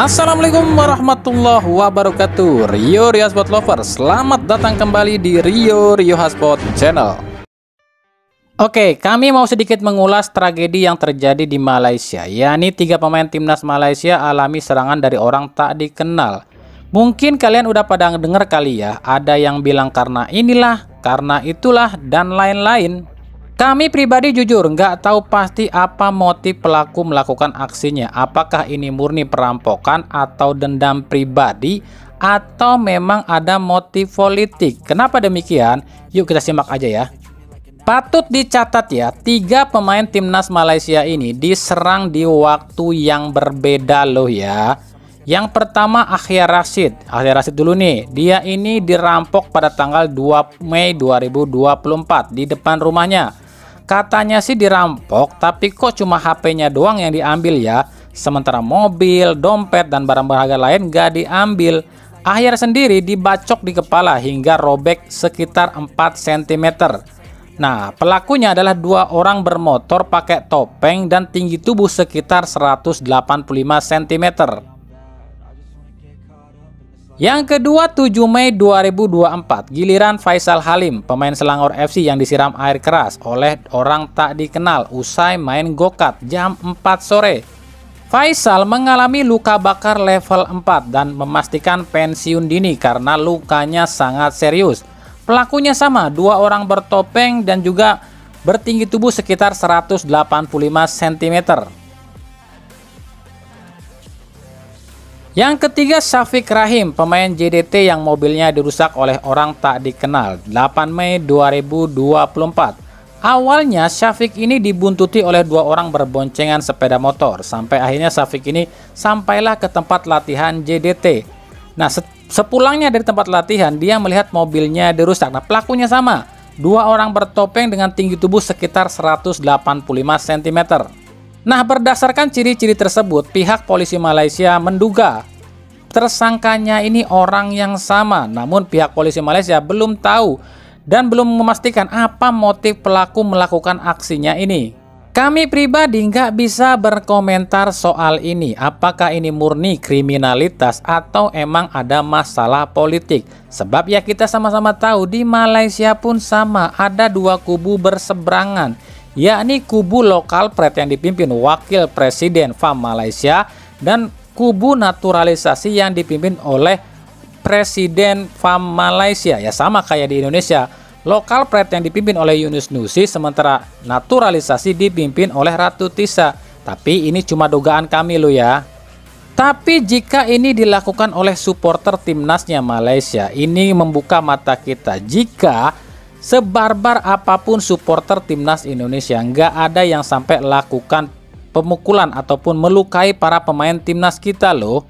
Assalamualaikum warahmatullahi wabarakatuh. Rio Hotspot Lovers, selamat datang kembali di Rio Hotspot Channel. Oke, kami mau sedikit mengulas tragedi yang terjadi di Malaysia, yakni 3 pemain timnas Malaysia alami serangan dari orang tak dikenal. Mungkin kalian udah pada dengar kali ya, ada yang bilang karena inilah, karena itulah, dan lain-lain. Kami pribadi jujur nggak tahu pasti apa motif pelaku melakukan aksinya. Apakah ini murni perampokan atau dendam pribadi atau memang ada motif politik. Kenapa demikian? Yuk kita simak aja ya. Patut dicatat ya, 3 pemain timnas Malaysia ini diserang di waktu yang berbeda loh ya. Yang pertama Akhyar Rashid. Akhyar Rashid dulu nih. Dia ini dirampok pada tanggal 2 Mei 2024 di depan rumahnya. Katanya sih dirampok, tapi kok cuma HP-nya doang yang diambil ya. Sementara mobil, dompet, dan barang berharga lain gak diambil. Akhyar sendiri dibacok di kepala hingga robek sekitar 4 cm. Nah, pelakunya adalah 2 orang bermotor pakai topeng dan tinggi tubuh sekitar 185 cm. Yang kedua 7 Mei 2024, giliran Faisal Halim, pemain Selangor FC yang disiram air keras oleh orang tak dikenal usai main go-kart jam 4 sore. Faisal mengalami luka bakar level 4 dan memastikan pensiun dini karena lukanya sangat serius. Pelakunya sama, 2 orang bertopeng dan juga bertinggi tubuh sekitar 185 cm. Yang ketiga Syafiq Rahim, pemain JDT yang mobilnya dirusak oleh orang tak dikenal 8 Mei 2024. Awalnya Syafiq ini dibuntuti oleh 2 orang berboncengan sepeda motor sampai akhirnya Syafiq ini sampailah ke tempat latihan JDT. Nah, sepulangnya dari tempat latihan dia melihat mobilnya dirusak. Nah, pelakunya sama, 2 orang bertopeng dengan tinggi tubuh sekitar 185 cm. Nah, berdasarkan ciri-ciri tersebut, pihak polisi Malaysia menduga tersangkanya ini orang yang sama. Namun pihak polisi Malaysia belum tahu dan belum memastikan apa motif pelaku melakukan aksinya ini. Kami pribadi nggak bisa berkomentar soal ini. Apakah ini murni kriminalitas atau emang ada masalah politik? Sebab ya kita sama-sama tahu di Malaysia pun sama, ada 2 kubu berseberangan, yakni kubu lokal pret yang dipimpin Wakil Presiden FAM Malaysia dan kubu naturalisasi yang dipimpin oleh Presiden FAM Malaysia. Ya sama kayak di Indonesia, lokal pret yang dipimpin oleh Yunus Nusi, sementara naturalisasi dipimpin oleh Ratu Tisa. Tapi ini cuma dugaan kami loh ya. Tapi jika ini dilakukan oleh supporter timnasnya Malaysia, ini membuka mata kita. Jika sebarbar apapun supporter timnas Indonesia, nggak ada yang sampai lakukan pemukulan ataupun melukai para pemain timnas kita loh.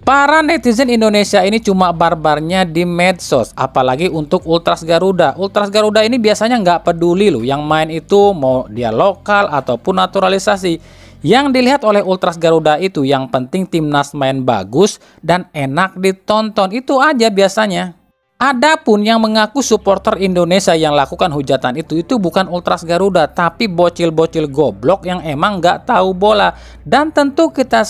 Para netizen Indonesia ini cuma barbarnya di medsos, apalagi untuk Ultras Garuda. Ultras Garuda ini biasanya nggak peduli loh, yang main itu mau dia lokal ataupun naturalisasi. Yang dilihat oleh Ultras Garuda itu yang penting timnas main bagus dan enak ditonton, itu aja biasanya. Adapun yang mengaku supporter Indonesia yang lakukan hujatan itu bukan Ultras Garuda, tapi bocil-bocil goblok yang emang nggak tahu bola. Dan tentu kita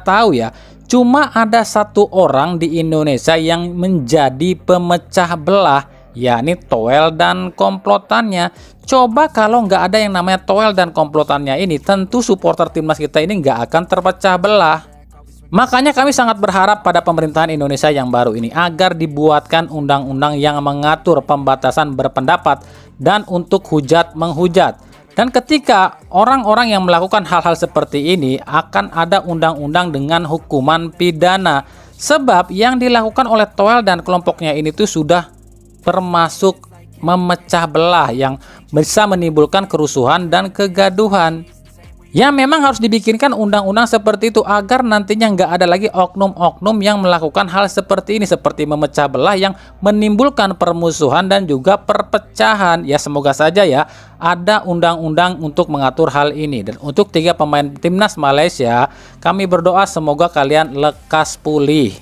tahu ya, cuma ada 1 orang di Indonesia yang menjadi pemecah belah, yakni Toel dan komplotannya. Coba kalau nggak ada yang namanya Toel dan komplotannya ini, tentu supporter timnas kita ini nggak akan terpecah belah. Makanya kami sangat berharap pada pemerintahan Indonesia yang baru ini agar dibuatkan undang-undang yang mengatur pembatasan berpendapat dan untuk hujat menghujat. Dan ketika orang-orang yang melakukan hal-hal seperti ini akan ada undang-undang dengan hukuman pidana. Sebab yang dilakukan oleh Toel dan kelompoknya ini tuh sudah termasuk memecah belah yang bisa menimbulkan kerusuhan dan kegaduhan. Ya memang harus dibikinkan undang-undang seperti itu agar nantinya nggak ada lagi oknum-oknum yang melakukan hal seperti ini, seperti memecah belah yang menimbulkan permusuhan dan juga perpecahan. Ya semoga saja ya ada undang-undang untuk mengatur hal ini. Dan untuk 3 pemain timnas Malaysia, kami berdoa semoga kalian lekas pulih.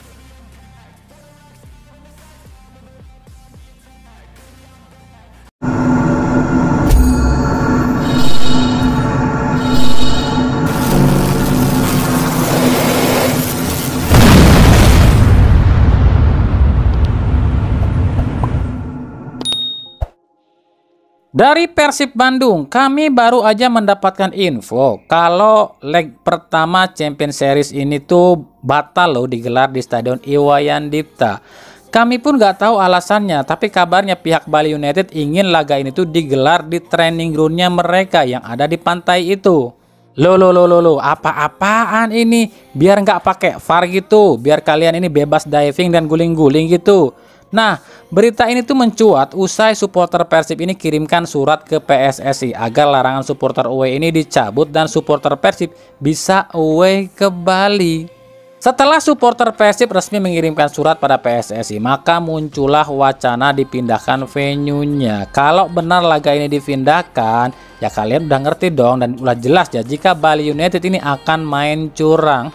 Dari Persib Bandung, kami baru aja mendapatkan info kalau leg pertama Champions Series ini tuh batal loh digelar di Stadion Iwayan Dipta. Kami pun nggak tahu alasannya, tapi kabarnya pihak Bali United ingin laga ini tuh digelar di training groundnya mereka yang ada di pantai itu. Loh, apa-apaan ini? Biar nggak pakai VAR gitu, biar kalian ini bebas diving dan guling-guling gitu. Nah, berita ini tuh mencuat usai supporter Persib ini kirimkan surat ke PSSI agar larangan supporter away ini dicabut dan supporter Persib bisa away ke Bali. Setelah supporter Persib resmi mengirimkan surat pada PSSI, maka muncullah wacana dipindahkan venue-nya. Kalau benar laga ini dipindahkan, ya kalian udah ngerti dong dan udah jelas ya jika Bali United ini akan main curang.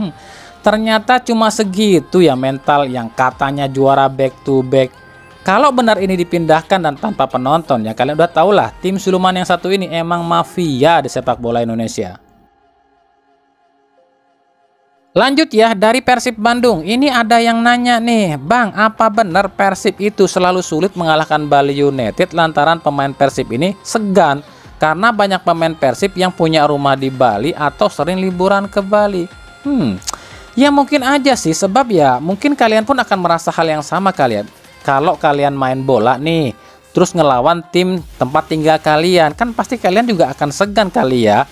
Ternyata cuma segitu ya mental yang katanya juara back to back. Kalau benar ini dipindahkan dan tanpa penonton, ya kalian udah tau lah tim siluman yang satu ini emang mafia di sepak bola Indonesia. Lanjut ya, dari Persib Bandung, ini ada yang nanya nih, Bang, apa benar Persib itu selalu sulit mengalahkan Bali United lantaran pemain Persib ini segan karena banyak pemain Persib yang punya rumah di Bali atau sering liburan ke Bali? Ya mungkin aja sih, sebab ya mungkin kalian pun akan merasa hal yang sama kalian. Kalau kalian main bola nih, terus ngelawan tim tempat tinggal kalian, kan pasti kalian juga akan segan kali ya.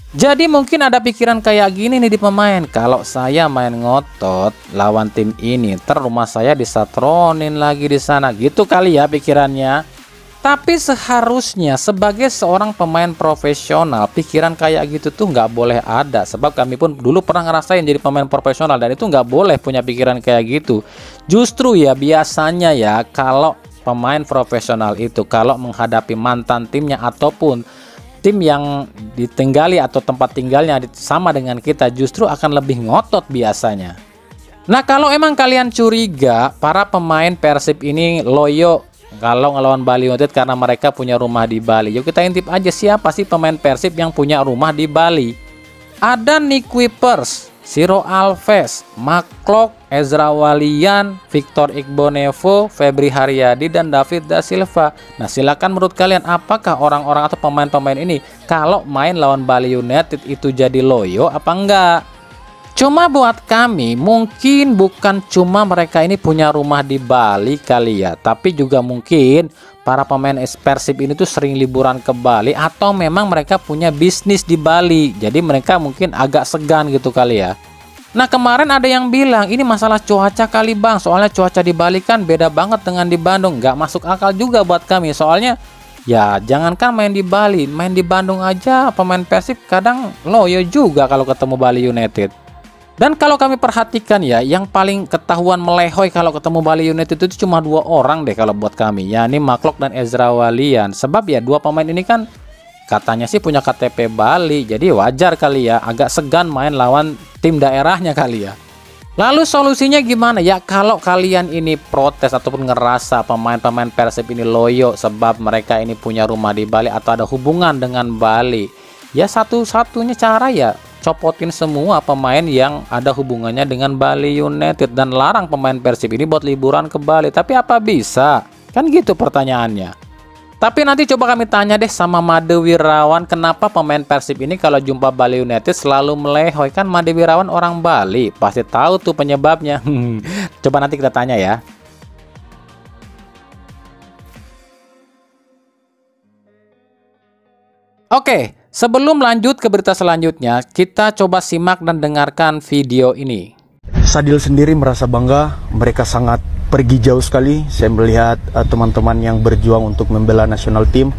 Jadi mungkin ada pikiran kayak gini nih di pemain, kalau saya main ngotot lawan tim ini, rumah saya disatronin lagi di sana, gitu kali ya pikirannya. Tapi seharusnya sebagai seorang pemain profesional, pikiran kayak gitu tuh nggak boleh ada. Sebab kami pun dulu pernah ngerasain jadi pemain profesional dan itu nggak boleh punya pikiran kayak gitu. Justru ya biasanya ya kalau pemain profesional itu kalau menghadapi mantan timnya ataupun tim yang ditinggali atau tempat tinggalnya sama dengan kita, justru akan lebih ngotot biasanya. Nah, kalau emang kalian curiga para pemain Persib ini loyo kalau ngelawan Bali United karena mereka punya rumah di Bali, yuk kita intip aja siapa sih pemain Persib yang punya rumah di Bali. Ada Nick Kuipers, Ciro Alves, Maklok, Ezra Walian, Victor Igbonevo, Febri Haryadi, dan David da Silva. Nah, silakan menurut kalian apakah orang-orang atau pemain-pemain ini kalau main lawan Bali United itu jadi loyo apa enggak? Cuma buat kami mungkin bukan cuma mereka ini punya rumah di Bali kali ya, tapi juga mungkin para pemain Persib ini tuh sering liburan ke Bali atau memang mereka punya bisnis di Bali, jadi mereka mungkin agak segan gitu kali ya. Nah, kemarin ada yang bilang ini masalah cuaca kali Bang, soalnya cuaca di Bali kan beda banget dengan di Bandung. Nggak masuk akal juga buat kami, soalnya ya jangankan main di Bali, main di Bandung aja pemain Persib kadang loyo juga kalau ketemu Bali United. Dan kalau kami perhatikan ya, yang paling ketahuan melehoi kalau ketemu Bali United itu cuma dua orang deh kalau buat kami, yakni Maklok dan Ezra Walian. Sebab ya dua pemain ini kan katanya sih punya KTP Bali, jadi wajar kali ya agak segan main lawan tim daerahnya kali ya. Lalu solusinya gimana ya kalau kalian ini protes ataupun ngerasa pemain-pemain Persib ini loyo sebab mereka ini punya rumah di Bali atau ada hubungan dengan Bali? Ya satu-satunya cara ya copotin semua pemain yang ada hubungannya dengan Bali United dan larang pemain Persib ini buat liburan ke Bali. Tapi apa bisa? Kan gitu pertanyaannya. Tapi nanti coba kami tanya deh sama Made Wirawan, kenapa pemain Persib ini kalau jumpa Bali United selalu melehoi? Kan Made Wirawan orang Bali, pasti tahu tuh penyebabnya. Coba nanti kita tanya ya. Oke, sebelum lanjut ke berita selanjutnya, kita coba simak dan dengarkan video ini. Sadil sendiri merasa bangga, mereka sangat pergi jauh sekali. Saya melihat teman-teman yang berjuang untuk membela nasional tim.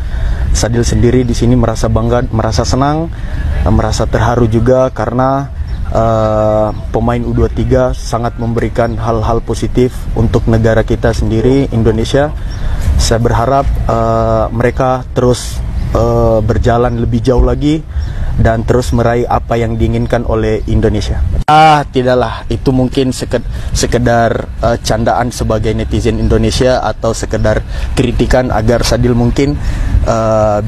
Sadil sendiri di sini merasa bangga, merasa senang, merasa terharu juga karena pemain U23 sangat memberikan hal-hal positif untuk negara kita sendiri, Indonesia. Saya berharap mereka terus berjalan lebih jauh lagi dan terus meraih apa yang diinginkan oleh Indonesia. Tidaklah, itu mungkin sekedar candaan sebagai netizen Indonesia atau sekedar kritikan agar Sadil mungkin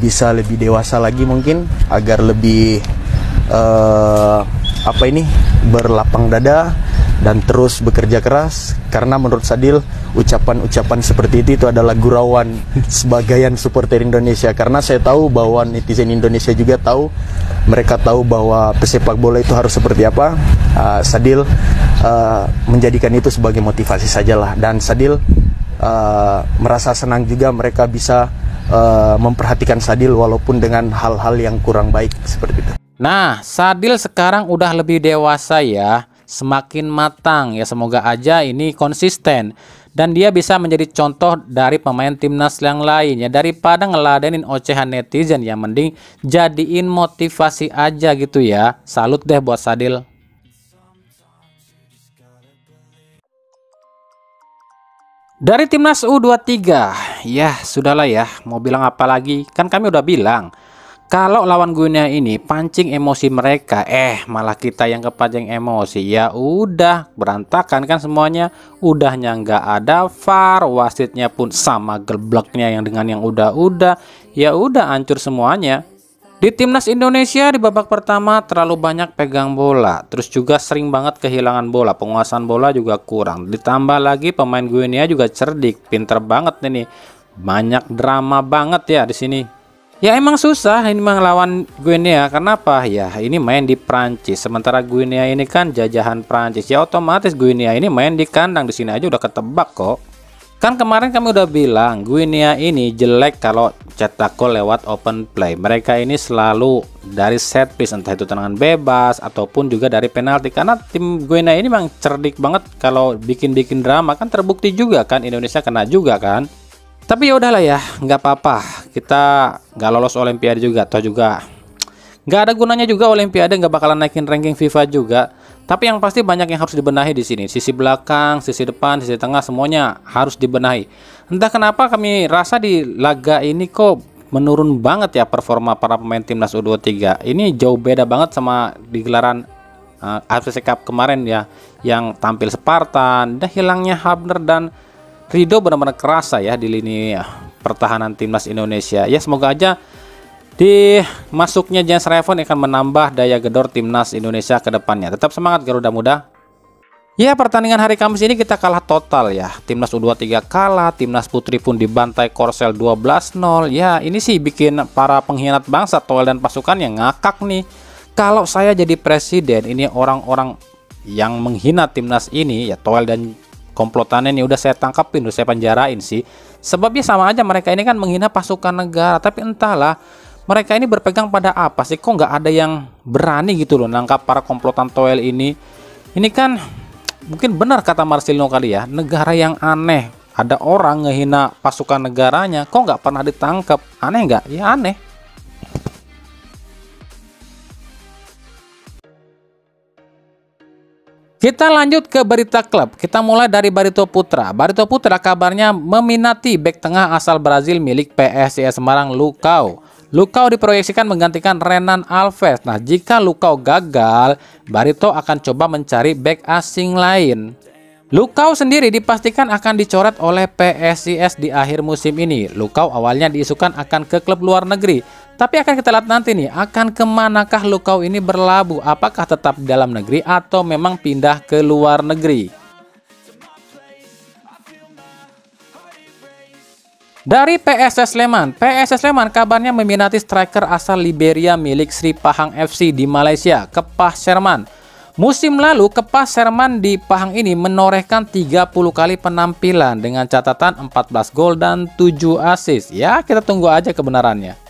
bisa lebih dewasa lagi, mungkin agar lebih berlapang dada dan terus bekerja keras, karena menurut Sadil ucapan-ucapan seperti itu adalah gurauan sebagian supporter Indonesia, karena saya tahu bahwa netizen Indonesia juga tahu, mereka tahu bahwa pesepak bola itu harus seperti apa. Sadil menjadikan itu sebagai motivasi sajalah, dan Sadil merasa senang juga mereka bisa memperhatikan Sadil walaupun dengan hal-hal yang kurang baik seperti itu. Nah, Sadil sekarang udah lebih dewasa ya, semakin matang ya, semoga aja ini konsisten dan dia bisa menjadi contoh dari pemain timnas yang lain ya, daripada ngeladenin ocehan netizen ya, mending jadiin motivasi aja gitu ya. Salut deh buat Sadil. Dari timnas U23 ya, sudahlah ya, mau bilang apa lagi, kan kami udah bilang kalau lawan Guinea ini pancing emosi mereka, malah kita yang kepancing emosi. Ya udah berantakan kan semuanya. Udahnya nggak ada VAR, wasitnya pun sama gebleknya yang dengan yang udah. Ya udah hancur semuanya. Di timnas Indonesia di babak pertama terlalu banyak pegang bola, terus juga sering banget kehilangan bola, penguasaan bola juga kurang. Ditambah lagi pemain Guinea juga cerdik, pinter banget nih. Banyak drama banget ya di sini. Ya emang susah ini melawan Guinea, kenapa? Ya ini main di Prancis, sementara Guinea ini kan jajahan Prancis. Ya otomatis Guinea ini main di kandang, di sini aja udah ketebak kok. Kan kemarin kami udah bilang Guinea ini jelek kalau cetak gol lewat open play. Mereka ini selalu dari set piece, entah itu tendangan bebas ataupun juga dari penalti. Karena tim Guinea ini memang cerdik banget kalau bikin-bikin drama, kan terbukti juga kan Indonesia kena juga kan. Tapi ya udahlah ya, nggak apa-apa. Kita nggak lolos Olimpiade juga, atau juga nggak ada gunanya juga Olimpiade, nggak bakalan naikin ranking FIFA juga. Tapi yang pasti banyak yang harus dibenahi di sini. Sisi belakang, sisi depan, sisi tengah, semuanya harus dibenahi. Entah kenapa kami rasa di laga ini kok menurun banget ya performa para pemain timnas U23. Ini jauh beda banget sama di gelaran AFC Cup kemarin ya, yang tampil Spartan. Dan hilangnya Habner dan Rido benar-benar kerasa ya di lini pertahanan timnas Indonesia. Ya semoga aja di masuknya Jens Reven akan menambah daya gedor timnas Indonesia ke depannya. Tetap semangat Garuda Muda. Ya pertandingan hari Kamis ini kita kalah total ya. Timnas U23 kalah, timnas putri pun dibantai Korsel 12-0. Ya ini sih bikin para pengkhianat bangsa Toel dan pasukannya ngakak nih. Kalau saya jadi presiden, ini orang-orang yang menghina timnas ini ya, Toel dan komplotannya nih udah saya tangkapin, udah saya penjarain sih. Sebabnya sama aja, mereka ini kan menghina pasukan negara. Tapi entahlah mereka ini berpegang pada apa sih, kok nggak ada yang berani gitu loh nangkap para komplotan Toel ini. Ini kan mungkin benar kata Marcelino kali ya, negara yang aneh. Ada orang ngehina pasukan negaranya kok nggak pernah ditangkap. Aneh nggak? Ya aneh. Kita lanjut ke berita klub. Kita mulai dari Barito Putra. Barito Putra kabarnya meminati bek tengah asal Brazil milik PSIS Semarang, Lucao. Lucao diproyeksikan menggantikan Renan Alves. Nah, jika Lucao gagal, Barito akan coba mencari bek asing lain. Lucao sendiri dipastikan akan dicoret oleh PSIS di akhir musim ini. Lucao awalnya diisukan akan ke klub luar negeri. Tapi akan kita lihat nanti nih, akan kemanakah Lucao ini berlabuh? Apakah tetap di dalam negeri atau memang pindah ke luar negeri? Dari PSS Sleman. PSS Sleman kabarnya meminati striker asal Liberia milik Sri Pahang FC di Malaysia, Kepah Sherman. Musim lalu Kepah Sherman di Pahang ini menorehkan 30 kali penampilan dengan catatan 14 gol dan 7 assist. Ya, kita tunggu aja kebenarannya.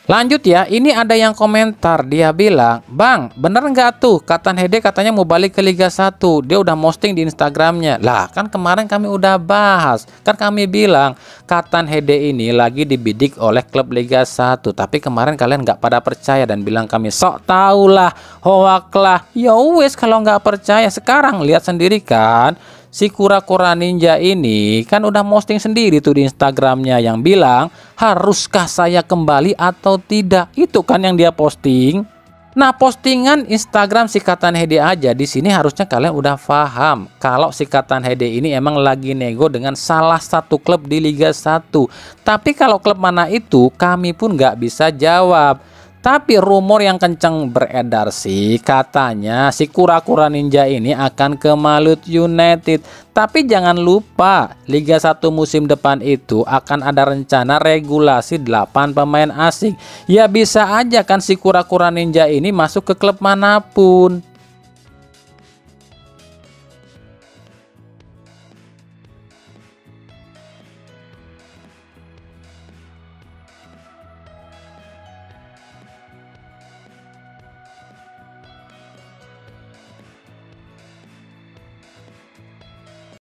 Lanjut ya, ini ada yang komentar, dia bilang, "Bang, bener nggak tuh Katan Hede katanya mau balik ke Liga 1? Dia udah posting di Instagramnya." Lah, kan kemarin kami udah bahas. Kan kami bilang, Katan Hede ini lagi dibidik oleh klub Liga 1. Tapi kemarin kalian nggak pada percaya dan bilang kami sok tau lah, hoak lah. Ya wes, kalau nggak percaya, sekarang lihat sendiri kan. Si kura-kura ninja ini kan udah posting sendiri tuh di Instagramnya yang bilang, haruskah saya kembali atau tidak? Itu kan yang dia posting. Nah, postingan Instagram si Katan Hede aja di sini harusnya kalian udah paham kalau si Katan Hede ini emang lagi nego dengan salah satu klub di Liga 1. Tapi kalau klub mana itu kami pun nggak bisa jawab. Tapi rumor yang kencang beredar sih, katanya si kura-kura ninja ini akan ke Malut United. Tapi jangan lupa, Liga 1 musim depan itu akan ada rencana regulasi 8 pemain asing. Ya bisa aja kan si kura-kura ninja ini masuk ke klub manapun.